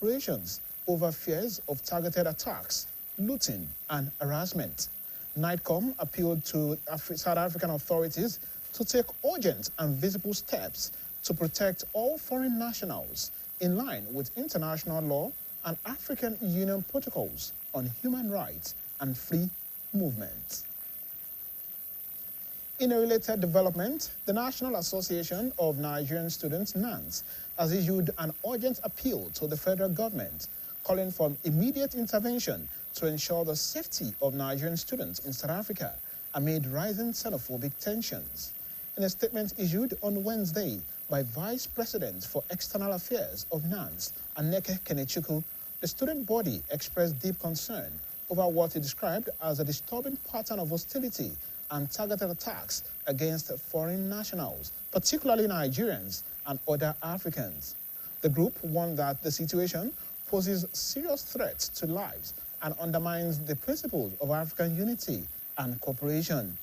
operations over fears of targeted attacks, looting, and harassment. NITCOM appealed to South African authorities to take urgent and visible steps to protect all foreign nationals in line with international law and African Union protocols on human rights and free movement. In a related development, the National Association of Nigerian Students, NANS, has issued an urgent appeal to the federal government calling for immediate intervention to ensure the safety of Nigerian students in South Africa amid rising xenophobic tensions. In a statement issued on Wednesday by Vice President for External Affairs of NANS, Anneke Kenechukwu, the student body expressed deep concern over what it described as a disturbing pattern of hostility and targeted attacks against foreign nationals, particularly Nigerians and other Africans. The group warned that the situation poses serious threats to lives and undermines the principles of African unity and cooperation.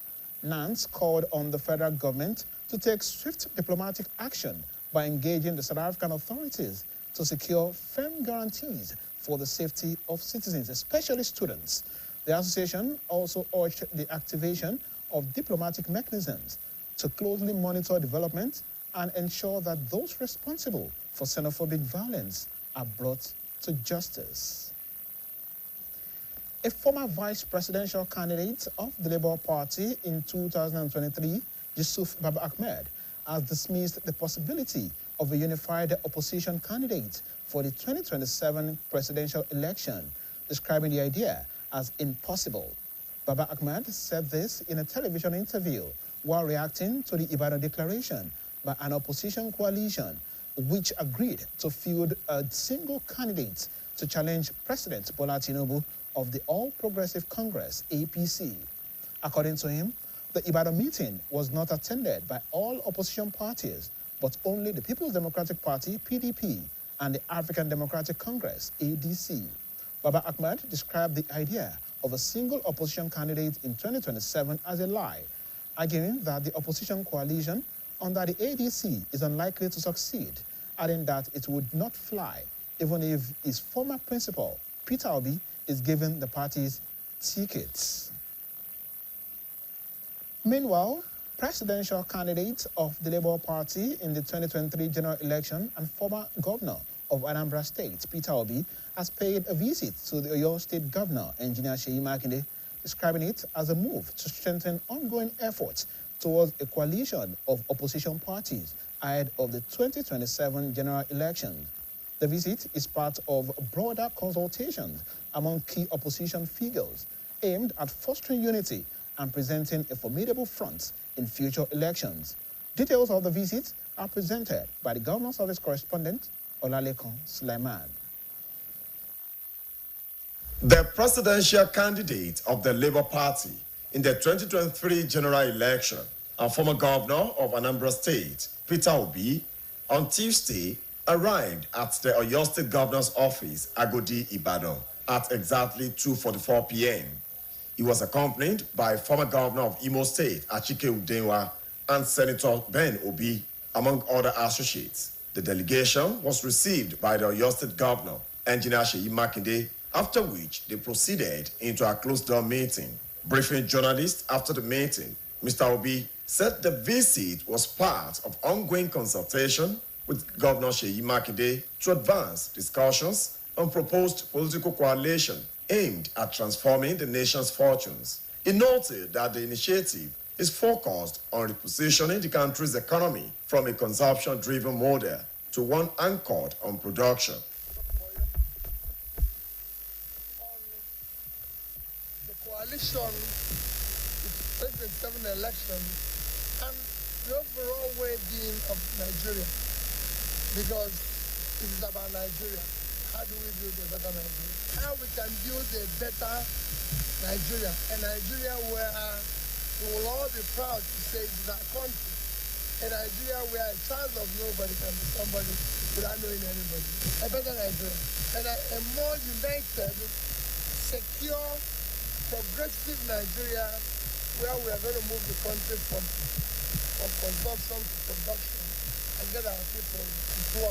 NANS called on the federal government to take swift diplomatic action by engaging the South African authorities to secure firm guarantees for the safety of citizens, especially students. The association also urged the activation of diplomatic mechanisms to closely monitor development and ensure that those responsible for xenophobic violence are brought to justice. A former vice presidential candidate of the Labour Party in 2023, Yusuf Baba Ahmed, has dismissed the possibility of a unified opposition candidate for the 2027 presidential election, describing the idea as impossible. Baba Ahmed said this in a television interview while reacting to the Ibadan declaration by an opposition coalition which agreed to field a single candidate to challenge President Bola Tinubu of the All Progressive Congress, APC. According to him, the Ibadan meeting was not attended by all opposition parties, but only the People's Democratic Party, PDP, and the African Democratic Congress, ADC. Baba Ahmed described the idea of a single opposition candidate in 2027 as a lie, arguing that the opposition coalition under the ADC is unlikely to succeed, adding that it would not fly even if his former principal, Peter Obi, is given the party's tickets. Meanwhile, presidential candidate of the Labour Party in the 2023 general election and former governor of Anambra State, Peter Obi, has paid a visit to the Oyo State Governor, Engineer Seyi Makinde, describing it as a move to strengthen ongoing efforts towards a coalition of opposition parties ahead of the 2027 general election. The visit is part of broader consultations among key opposition figures aimed at fostering unity and presenting a formidable front in future elections. Details of the visit are presented by the Governor's Office correspondent, Olalekan Suleiman. The presidential candidate of the Labour Party in the 2023 general election and former governor of Anambra State, Peter Obi, on Tuesday arrived at the Oyo State Governor's Office, Agodi, Ibadan, at exactly 2:44 p.m. He was accompanied by former governor of Imo State, Achike Udenwa, and Senator Ben Obi, among other associates. The delegation was received by the Oyo State Governor, Engineer Seyi Makinde, after which they proceeded into a closed-door meeting. Briefing journalists after the meeting, Mr. Obi said the visit was part of ongoing consultation with Governor Seyi Makinde to advance discussions on proposed political coalition aimed at transforming the nation's fortunes. He noted that the initiative is focused on repositioning the country's economy from a consumption-driven model to one anchored on production. The coalition, the 2027 election, and the overall well-being of Nigeria, because it is about Nigeria. How do we build a better Nigeria? How we can build a better Nigeria, a Nigeria where we will all be proud to say it is our country, a Nigeria where a child of nobody can be somebody without knowing anybody, a better Nigeria, and a more united, secure, progressive Nigeria where we are going to move the country from consumption to production and get our people employed.